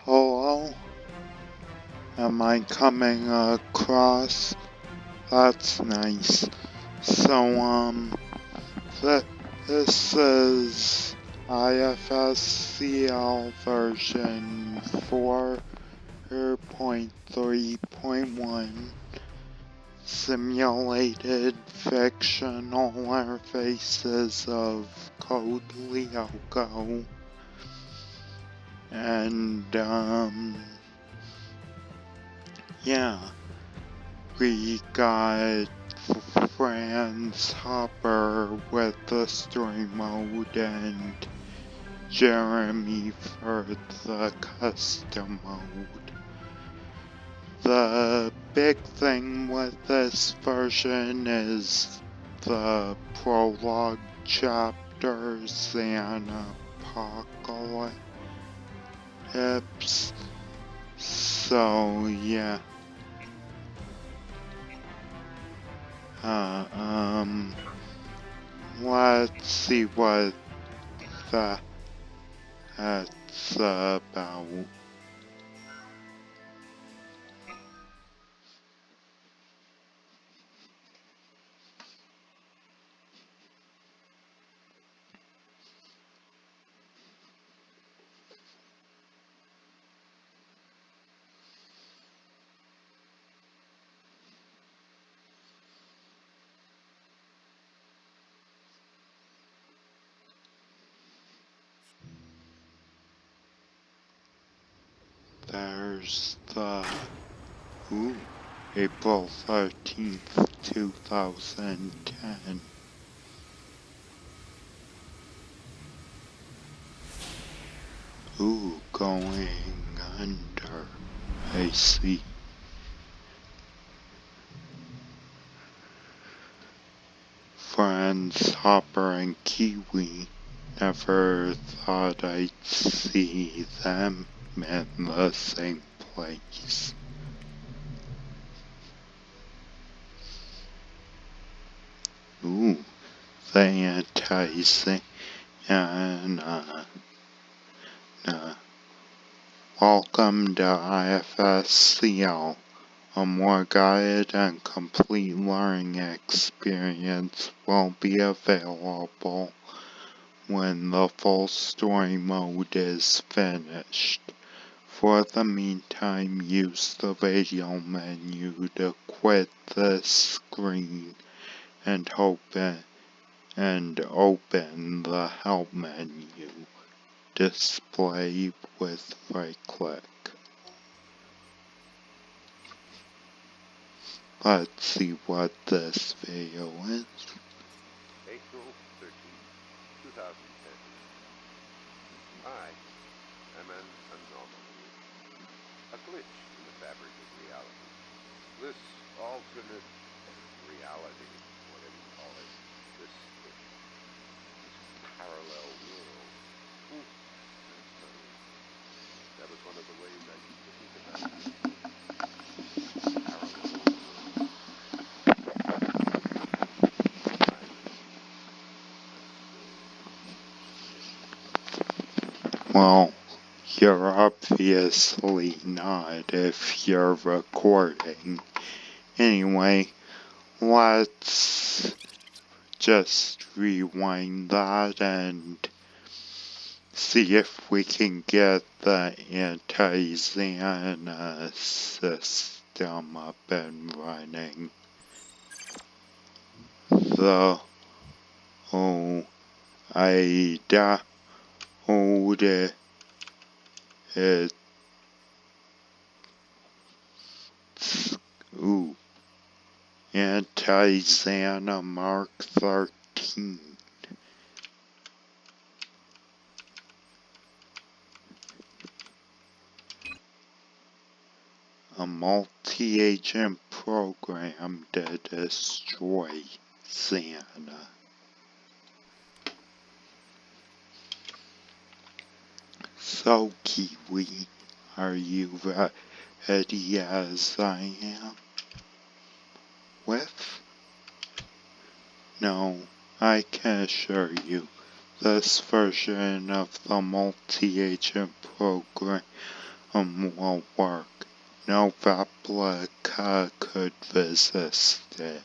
Hello? Am I coming across? That's nice. So, th this is IFSCL version 4.3.1 Simulated Fictional Interfaces of Code Lyoko. And, yeah. We got Franz Hopper with the story mode and Jeremy for the custom mode. The big thing with this version is the prologue chapters and apocalypse. So yeah. Let's see what that's about. There's the April 13th, 2010. Going under. I see. Franz Hopper and Kiwi. Never thought I'd see them in the same place. The anti-Satan, welcome to IFSCL, a more guided and complete learning experience will be available when the full story mode is finished. For the meantime, use the radio menu to quit this screen and open the help menu. Display with right click. Let's see what this video is. April 13th, 2010. I am an anomaly. A glitch in the fabric of reality. This alternate reality, whatever you call it, this parallel world. That's funny. That was one of the ways I used to think about it. Parallel world. Well, you're obviously not if you're recording. Anyway, let's just rewind that and see if we can get the anti-Xana system up and running. I downloaded it. Anti-Xana Mark 13. A multi-agent program to destroy Xana. So, Kiwi, are you ready as I am? With? No, I can assure you, this version of the multi-agent program will work. No replica could resist it.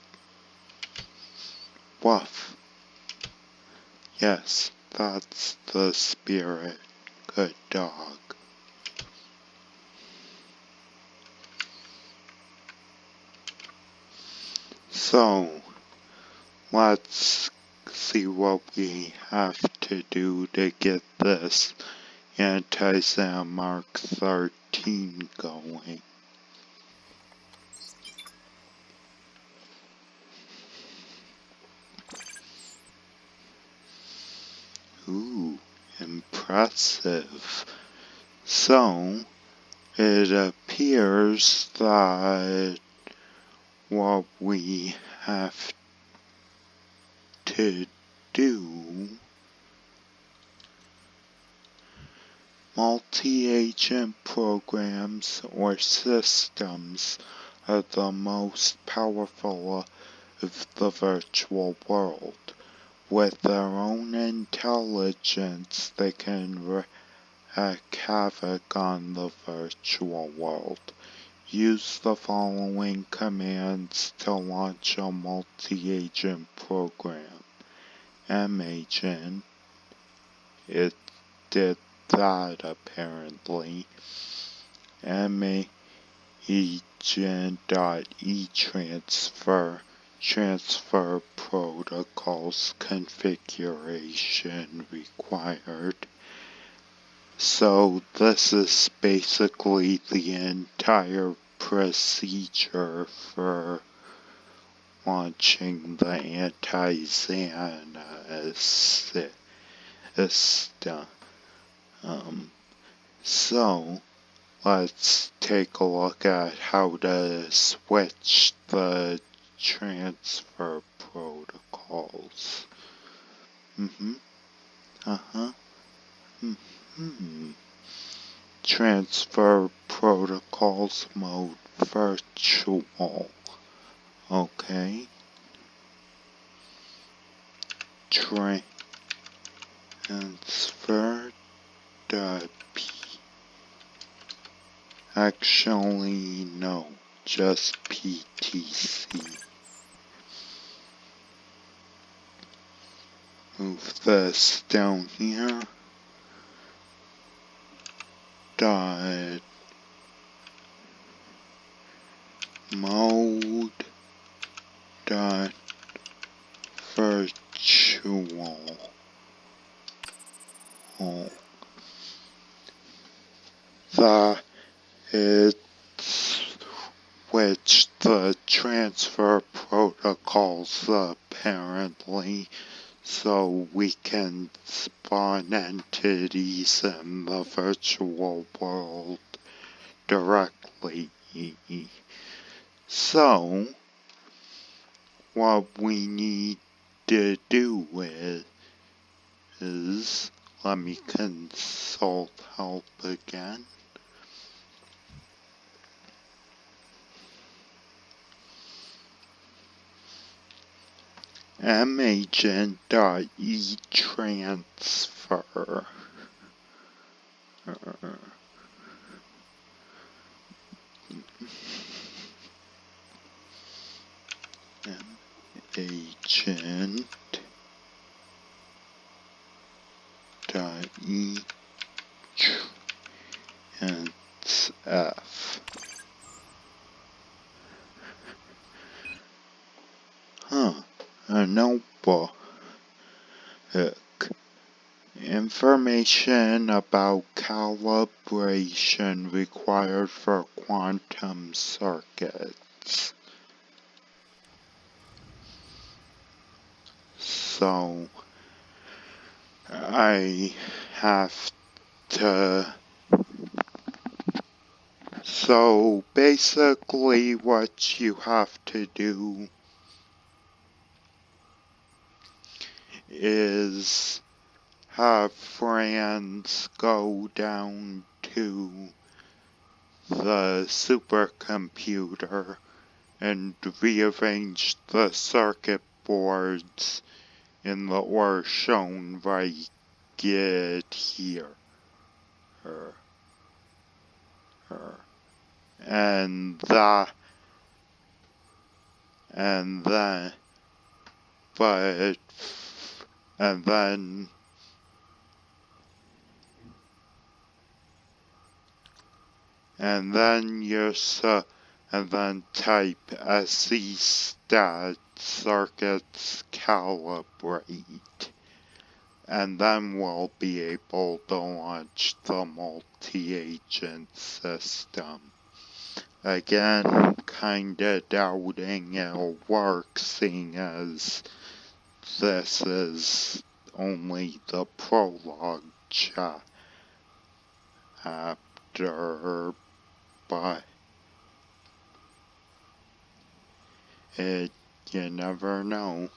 Woof. Yes, that's the spirit. Good dog. So, let's see what we have to do to get this Anti-Sam Mark 13 going. Ooh, impressive. So, it appears that what we have to do, multi-agent programs or systems are the most powerful of the virtual world. With their own intelligence, they can wreak havoc on the virtual world. Use the following commands to launch a multi-agent program. M-Agent, it did that apparently. M-Agent.eTransfer, transfer protocols configuration required. So this is basically the entire procedure for launching the anti-Xana system. So let's take a look at how to switch the transfer protocols. Transfer protocols mode virtual. Okay. Transfer .p. Actually, no, just PTC. Move this down here. Dot mode dot virtual. It's which the transfer protocols apparently, so we can spawn entities in the virtual world directly. So, what we need to do is, let me consult help again. M-Agent.eTransfer. M-Agent.eTransf. A notebook. Information about calibration required for quantum circuits. So, I have to... So, basically what you have to do is have friends go down to the supercomputer and rearrange the circuit boards in the order shown right here. and that, and then, but, and then, and then and then type SE stat circuits calibrate, and then we'll be able to launch the multi-agent system. Again, kinda doubting it'll work, seeing as this is only the prologue chapter, but you never know.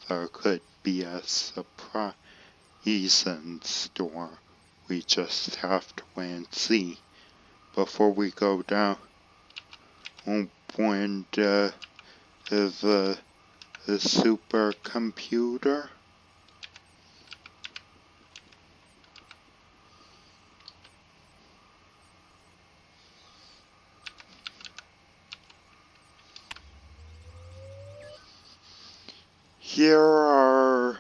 There could be a surprise in store. We just have to wait and see. Before we go down, when the supercomputer. Here are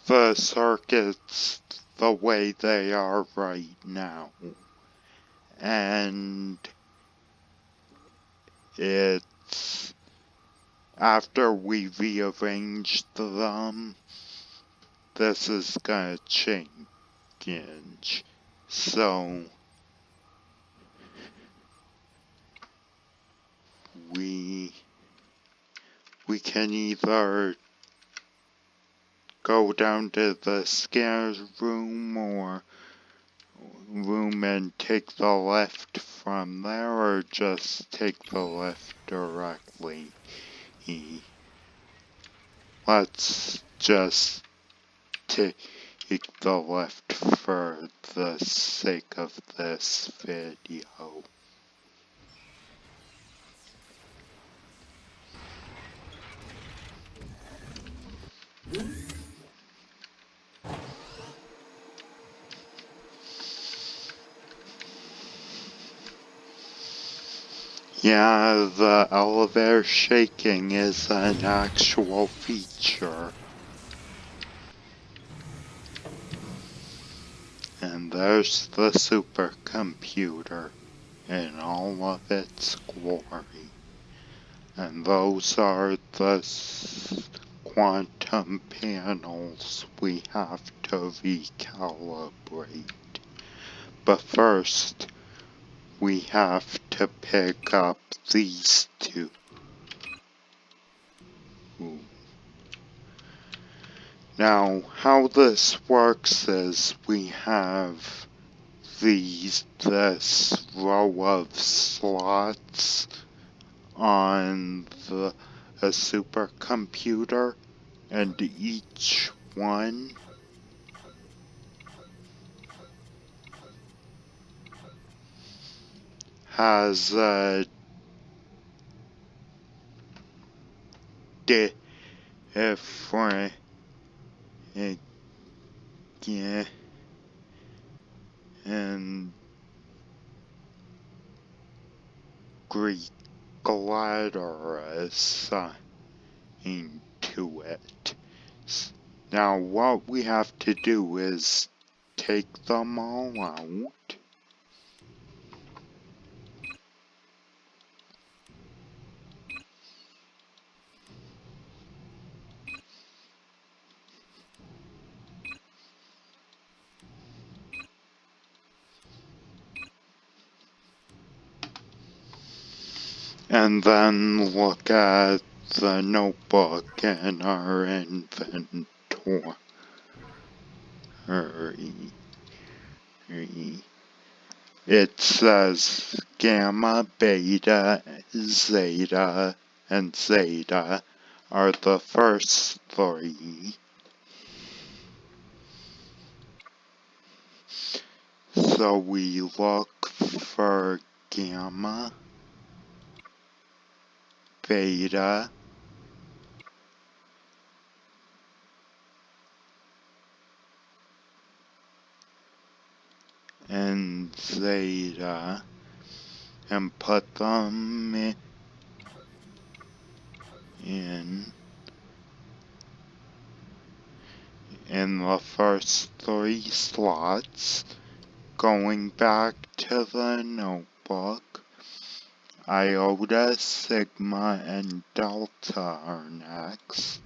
the circuits the way they are right now. And it's after we rearranged them, this is gonna change. So we can either go down to the scanner's room and take the left from there, or just take the left directly. Let's just take the left for the sake of this video. Yeah, the elevator shaking is an actual feature. And there's the supercomputer in all of its glory. And those are the quantum panels we have to recalibrate. But first, we have to pick up these two. Ooh. Now, how this works is we have this row of slots on a supercomputer, and each one has a different and Greek letter assigned to it. Now what we have to do is take them all out. And then look at the notebook in our inventory. It says gamma, beta, zeta, and zeta are the first three. So we look for gamma, beta, and zeta, and put them in the first 3 slots. Going back to the notebook, iota, sigma, and delta are next.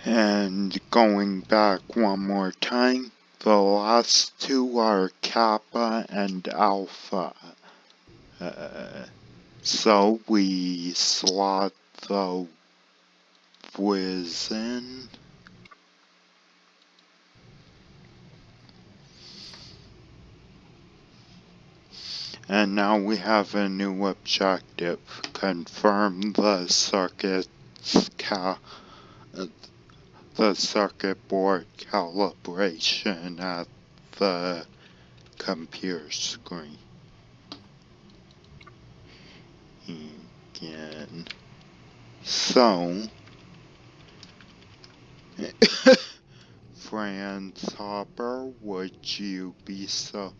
And going back one more time, the last 2 are kappa and alpha. So we slot the whiz in. And now we have a new objective. Confirm the circuit board calibration at the computer screen. Again. So, Franz Hopper, would you be so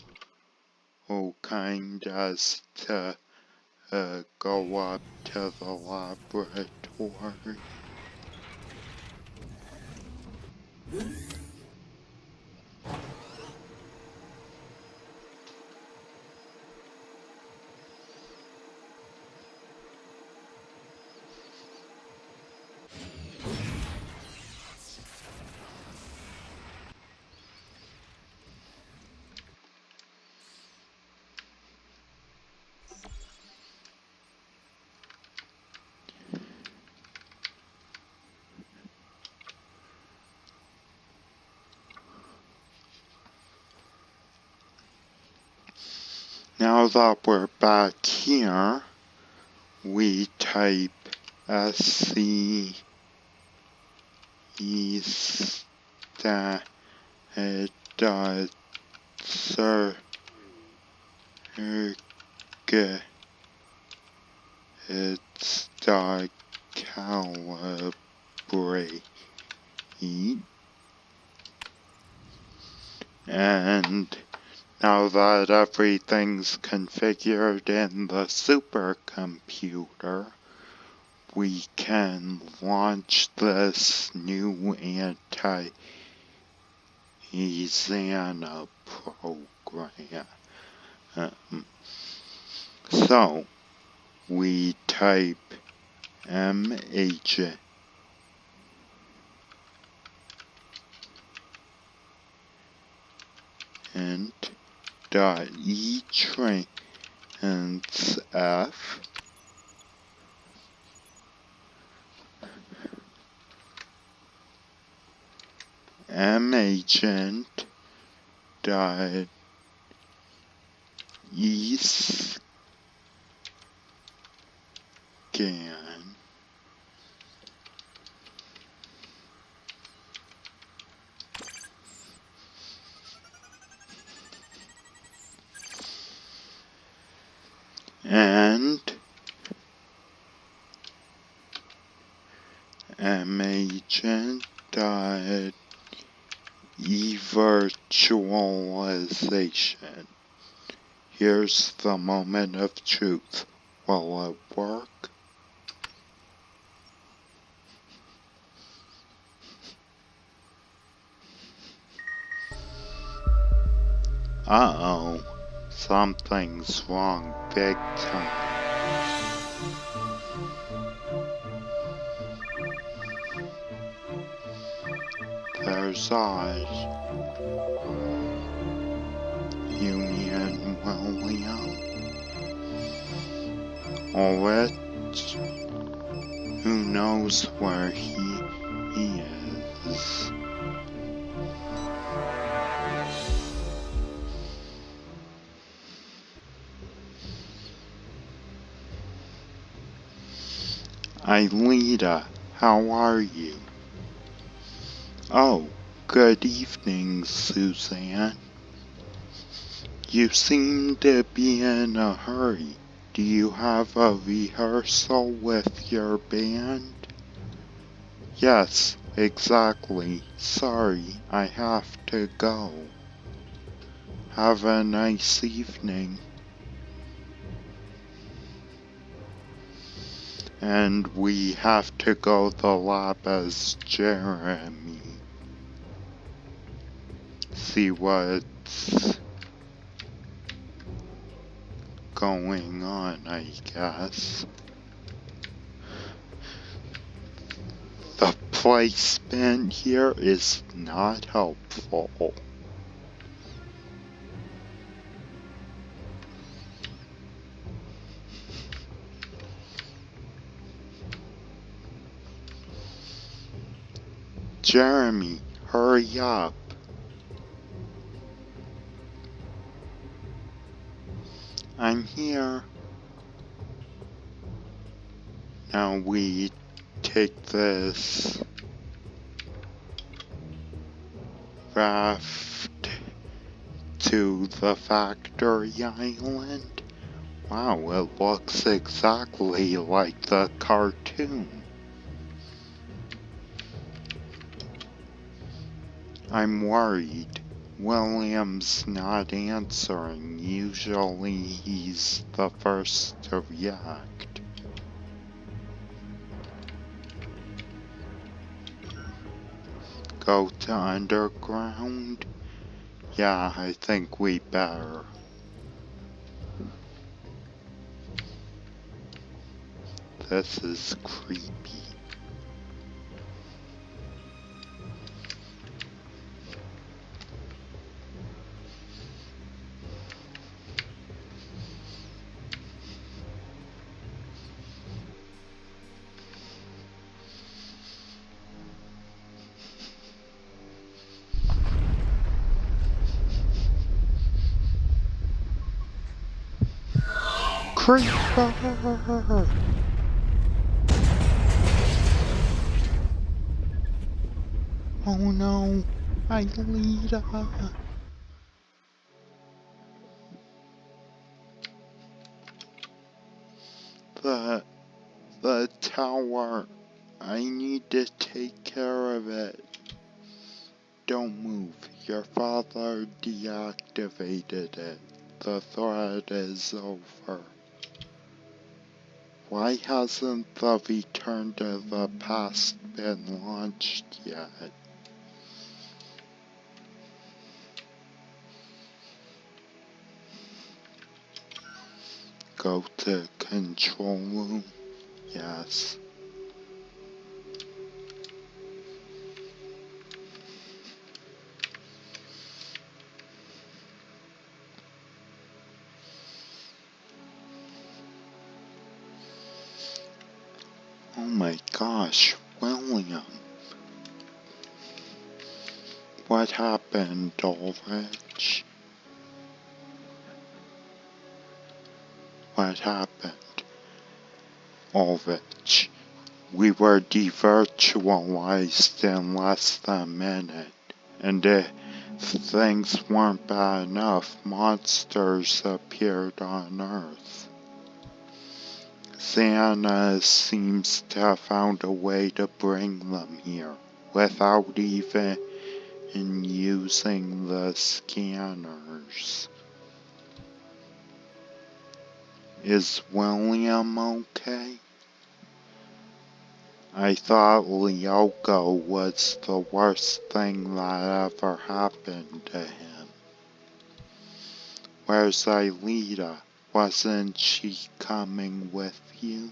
kind as to go up to the laboratory? Now that we're back here, we type SCE stat dot circuit dot calibrate, and now that everything's configured in the supercomputer, we can launch this new anti-Xana program. So, we type magent dot etransf magent dot escan and magent dot evirtualization. Here's the moment of truth. Will it work? Uh-oh. Something's wrong big time. There's Oz. Union William. Rich. Who knows where he is? Aelita, how are you? Oh, good evening, Suzanne. You seem to be in a hurry. Do you have a rehearsal with your band? Yes, exactly. Sorry, I have to go. Have a nice evening. And we have to go to the lab as Jeremy. See what's going on, I guess. The placement here is not helpful. Jeremy, hurry up. I'm here. Now we take this raft to the factory island. Wow, it looks exactly like the cartoon. I'm worried. William's not answering. Usually he's the first to react. Go to underground? Yeah, I think we better. This is creepy. Creeper! Oh no, Aelita. The, the tower. I need to take care of it. Don't move. Your father deactivated it. The threat is over. Why hasn't the Return to the Past been launched yet? Go to control room? Yes. Oh my gosh, William. What happened, Ulrich? What happened? Ulrich. We were devirtualized in less than a minute. And if things weren't bad enough, monsters appeared on Earth. Xana seems to have found a way to bring them here, without even using the scanners. Is William okay? I thought Lyoko was the worst thing that ever happened to him. Where's Aelita? Wasn't she coming with you?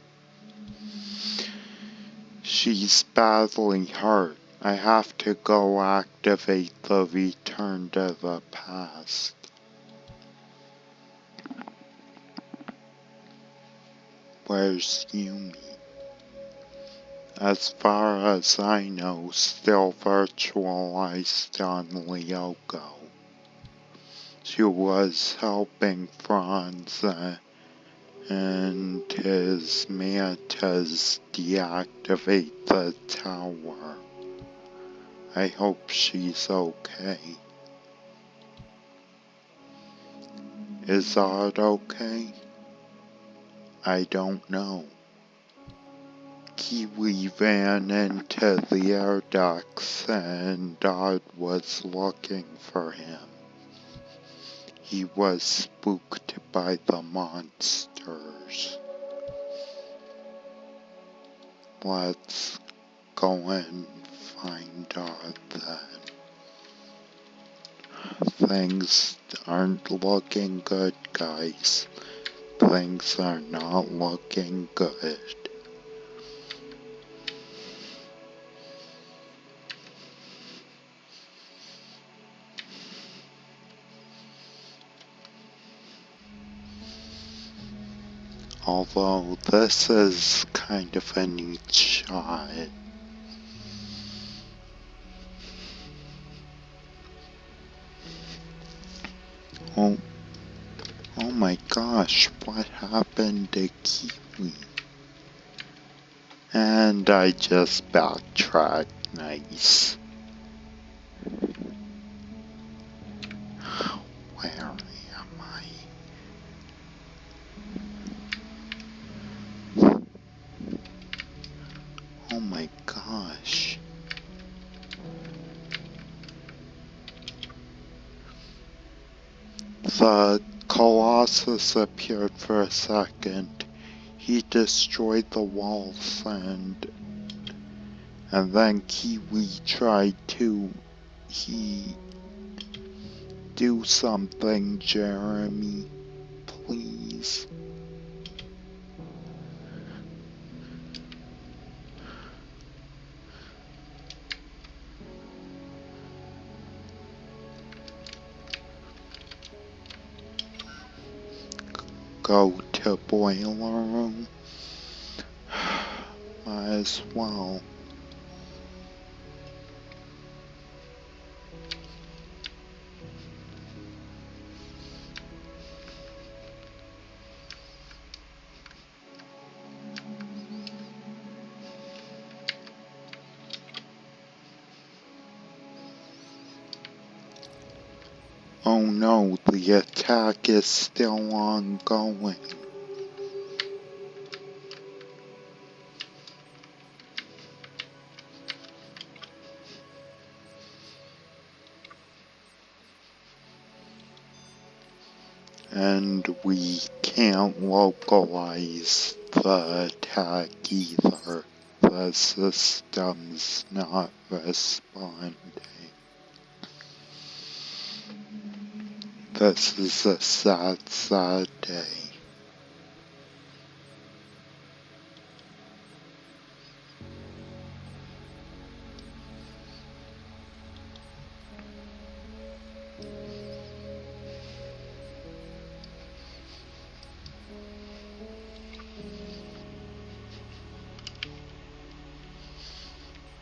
She's badly hurt. I have to go activate the Return to the Past. Where's Yumi? As far as I know, still virtualized on Lyoko. She was helping Franz and his mantas deactivate the tower. I hope she's okay. Is that okay? I don't know. Kiwi ran into the air ducts and Dodd was looking for him. He was spooked by the monsters. Let's go and find Dodd then. Things aren't looking good, guys. Things are not looking good. Although this is kind of a neat shot. Oh my gosh, what happened to Kiwi? And I just backtracked, nice. Where am I? Oh my gosh. The Colossus appeared for a second. He destroyed the walls and then Kiwi tried to do something, Jeremy, please. Go to boiler room? Might as well. Oh no, the attack is still ongoing. And we can't localize the attack either. The system's not responding. This is a sad, sad day.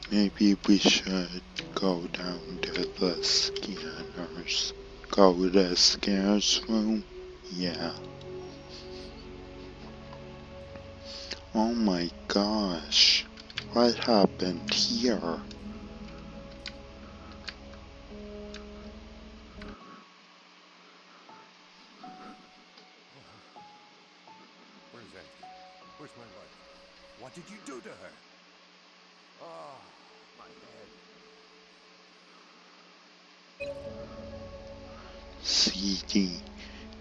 Maybe we should go down to the scanners. Go to the scanners room? Yeah. Oh my gosh. What happened here? Where's Auntie? Where's my wife? What did you do to her? Oh, my head. CD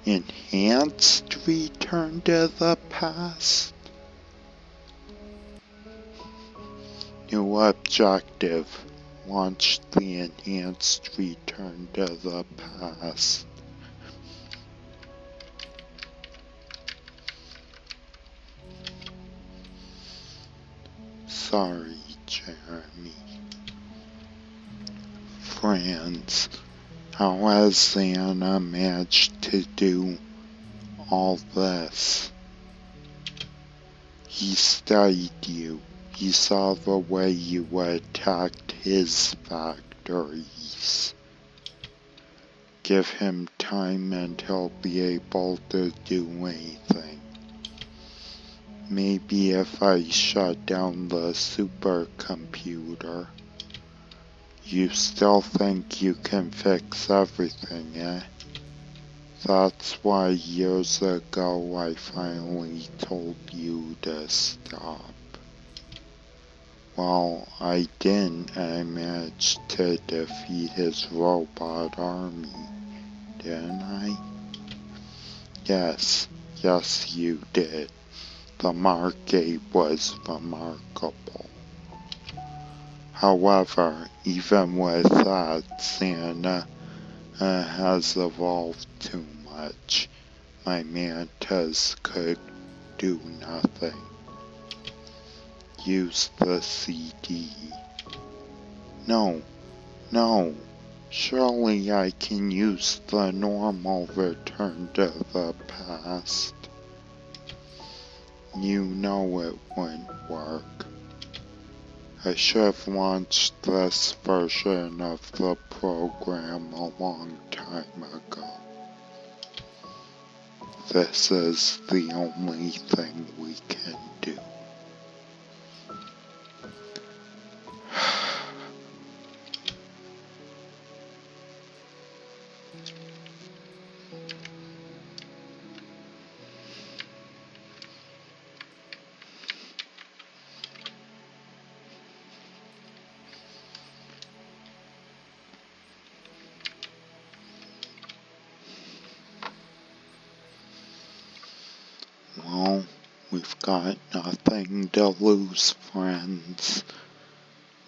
Enhanced Return to the Past? New objective. Launch the Enhanced Return to the Past. Sorry, Jeremy. Friends, how has Anna managed to do all this? He studied you. He saw the way you attacked his factories. Give him time and he'll be able to do anything. Maybe if I shut down the supercomputer. You still think you can fix everything, eh? That's why years ago I finally told you to stop. Well, I didn't. I managed to defeat his robot army, didn't I? Yes, you did. The Margate was remarkable. However, even with that, Santa has evolved too much. My mantas could do nothing. Use the CD. No, surely I can use the normal return to the past. You know it wouldn't work. I should have launched this version of the program a long time ago. This is the only thing we can do. Well, we've got nothing to lose, friends.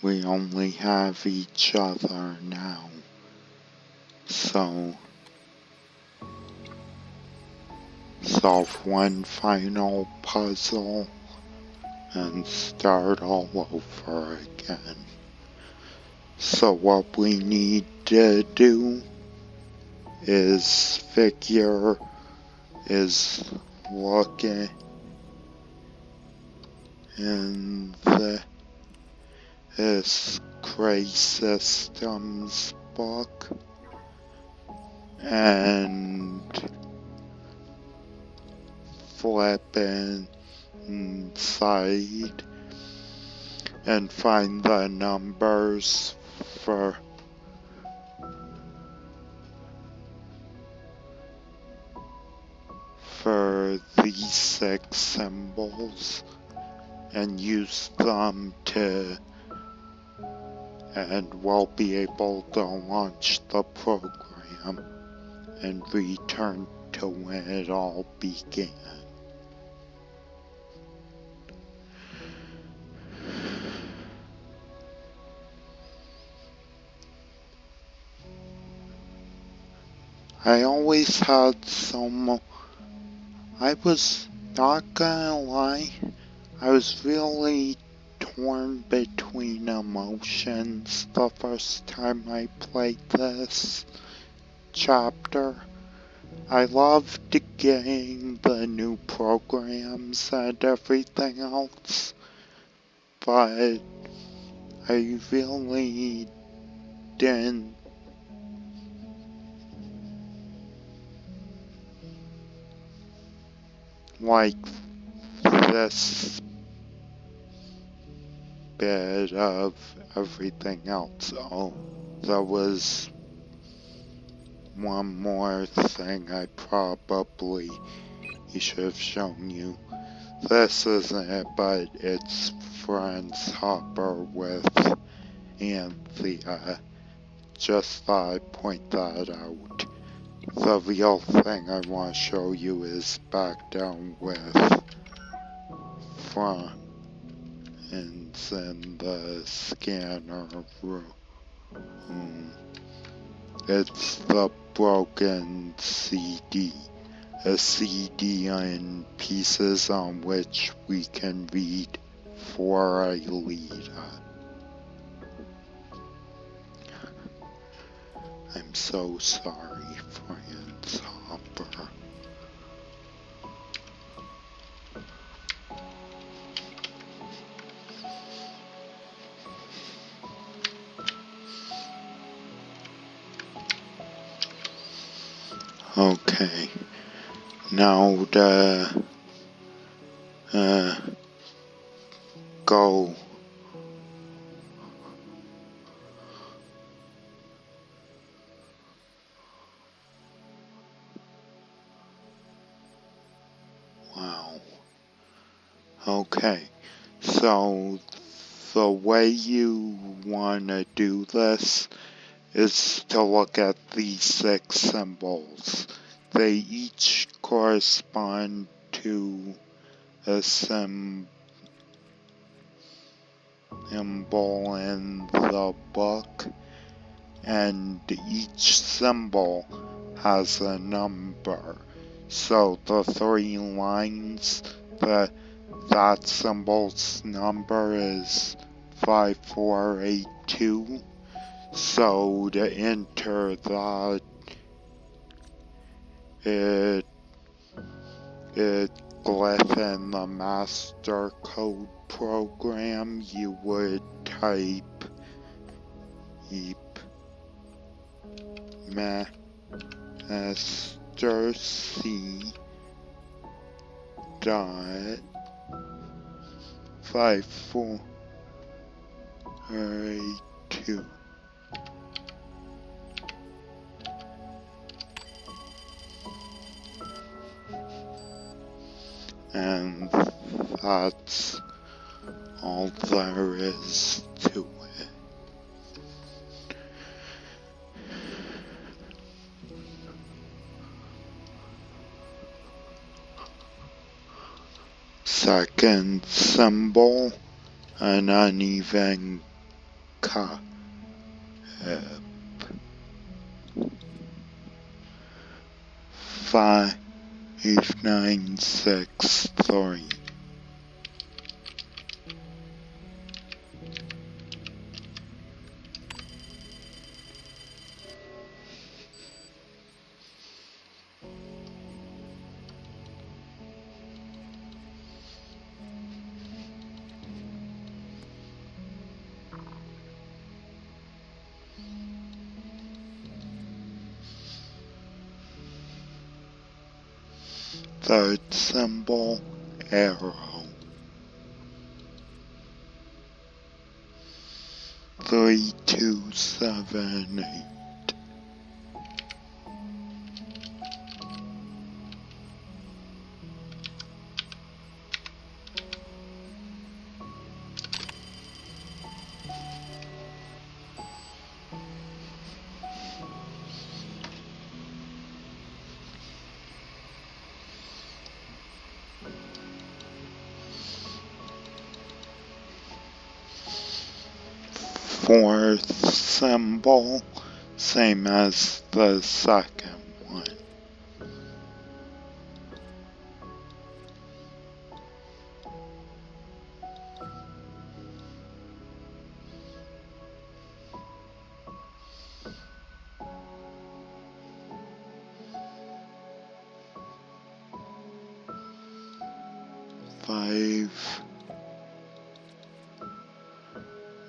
We only have each other now. So, solve one final puzzle and start all over again. So what we need to do is looking in this Cray Systems book and flip inside and find the numbers for these 6 symbols and use them and we'll be able to launch the program and return to when it all began. I always had I was not gonna lie, I was really torn between emotions the first time I played this chapter. I loved getting the new programs and everything else, but I really didn't like this bit of everything else. Oh, there was one more thing I probably should have shown you. This isn't it, but it's Franz Hopper with Anthea. Just thought I'd point that out. The real thing I want to show you is back down with Franz in the scanner room. It's the broken CD. A CD in pieces on which we can read for Aelita. I'm so sorry, Franz Hopper. Okay, now to go. Okay, so the way you want to do this is to look at these 6 symbols. They each correspond to a symbol in the book, and each symbol has a number. So the 3 lines, that symbol's number is 5482. So to enter that, it glyph in the master code program, you would type master C dot 5482. And that's all there is to it. Second symbol, an uneven cup. 5963. Third symbol, arrow. 3278. Fourth symbol, same as the second one. Five,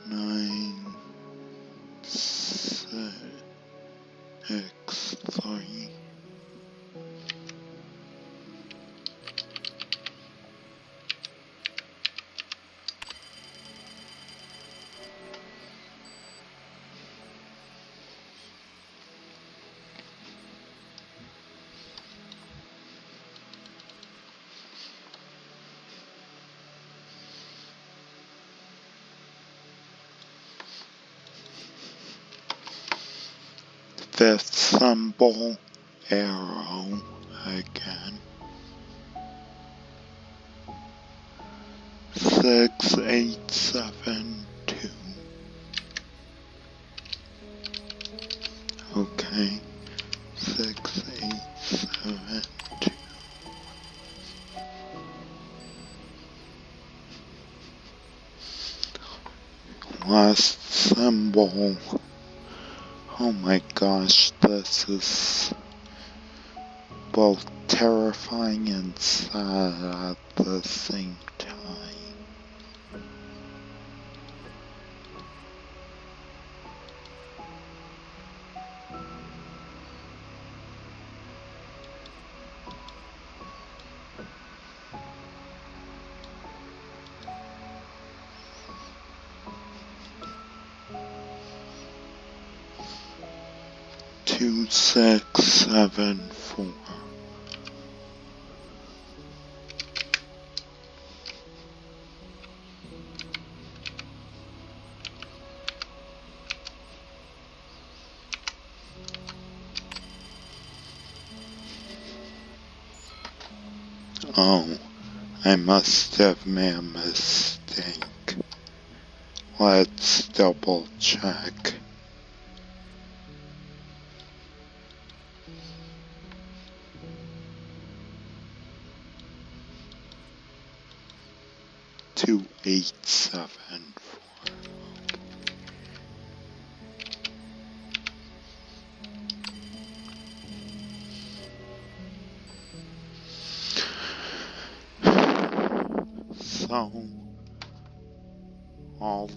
9, 6, 3. Fifth symbol, arrow again. 6872. Okay, 6872. Last symbol. Oh my gosh, this is both terrifying and sad at the same time. Two, 6, 7, 4. Oh, I must have made a mistake. Let's double check. Two 874. So, all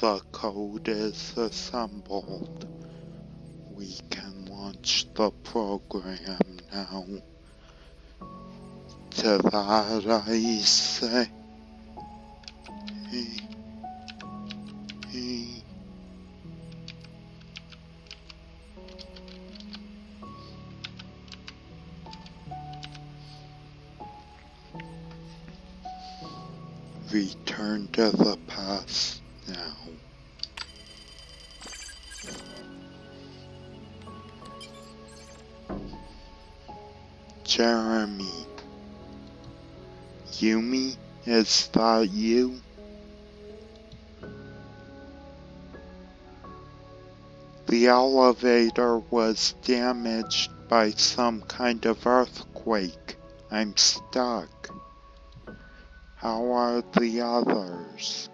the code is assembled. We can launch the program now. To that I say, hey, hey. Return to the past now. Jeremy. Yumi, is that you? The elevator was damaged by some kind of earthquake. I'm stuck. How are the others?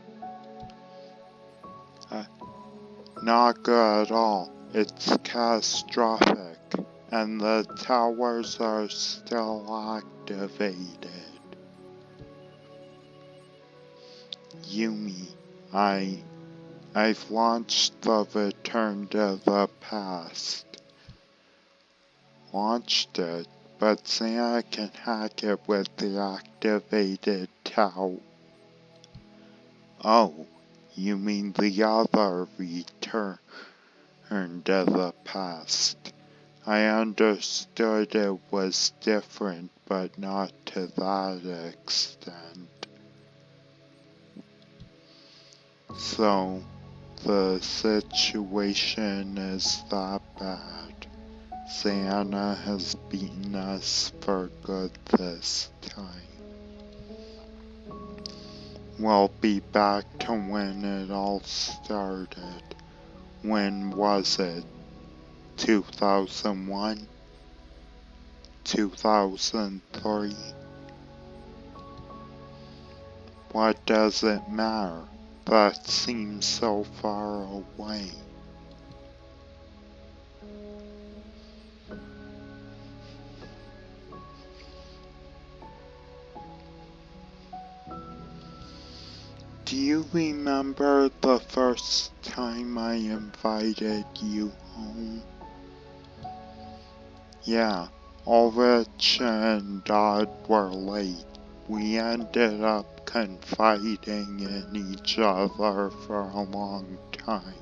Not good at all. It's catastrophic. And the towers are still activated. Yumi, I've launched the return to the past. Launched it, but Santa can hack it with the activated tower. Oh, you mean the other return to the past. I understood it was different, but not to that extent. So, the situation is that bad. Santa has beaten us for good this time. We'll be back to when it all started. When was it? 2001? 2003? What does it matter? That seems so far away. Do you remember the first time I invited you home? Yeah, Ulrich and Dodd were late. We ended up confiding in each other for a long time.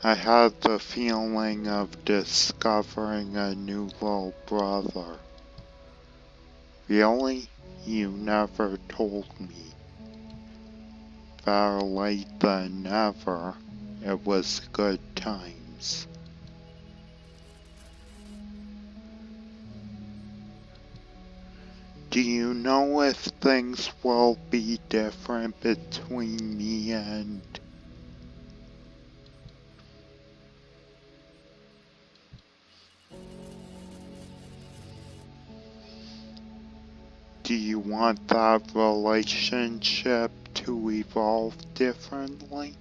I had the feeling of discovering a new little brother. Really? You never told me. Better late than never. It was good times. Do you know if things will be different between me and... Do you want that relationship to evolve differently?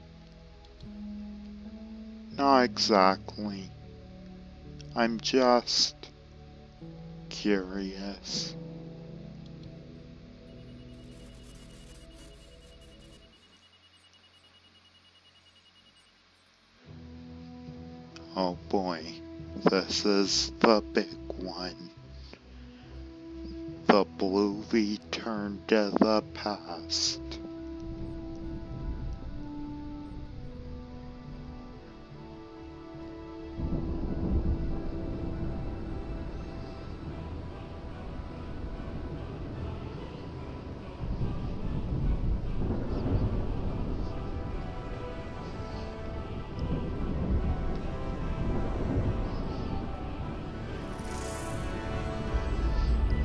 Not exactly. I'm just curious. Oh boy, this is the big one. The blue return to the past.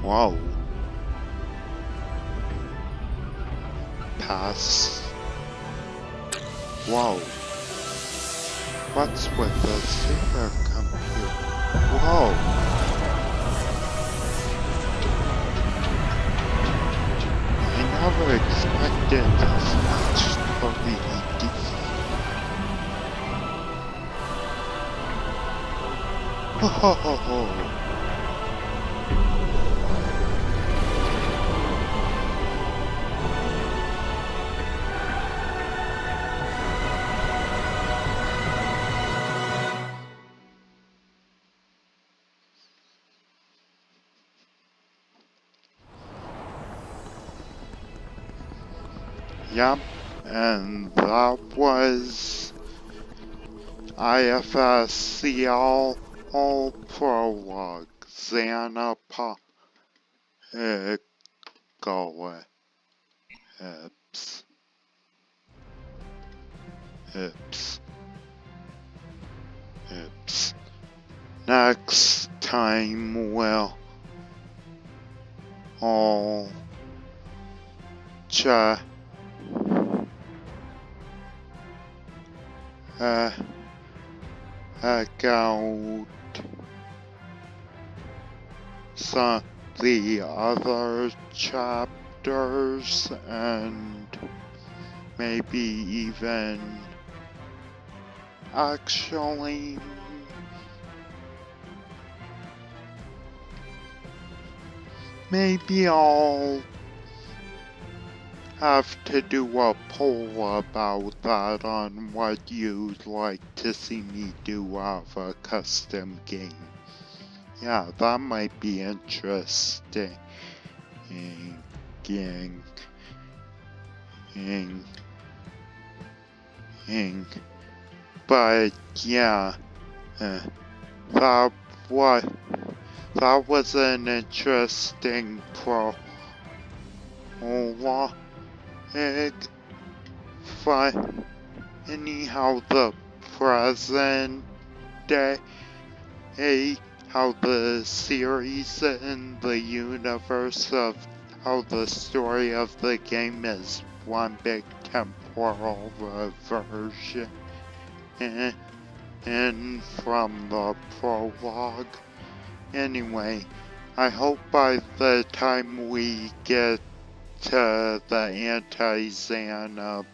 Whoa. Pass. Whoa. What's with the supercomputer? Whoa. I never expected this much LED. Oh. Yep, and that was IFSCL all prologue. Xanapocalypse. Hips. Next time we'll all check out some the other chapters and maybe even actually maybe I'll have to do a poll about that on what you'd like to see me do of a custom game. Yeah, that might be interesting. But yeah, that was an interesting prologue. Anyhow, the present day, how the series and the universe of how the story of the game is one big temporal reversion. And from the prologue. Anyway, I hope by the time we get to the anti-Xana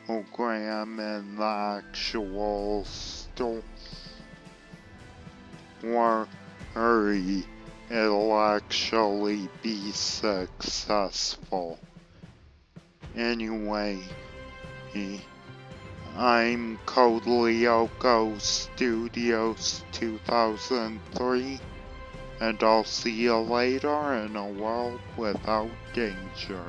program and the actual story, it'll actually be successful. Anyway, I'm Code Lyoko Studios 2003, and I'll see you later in a world without danger.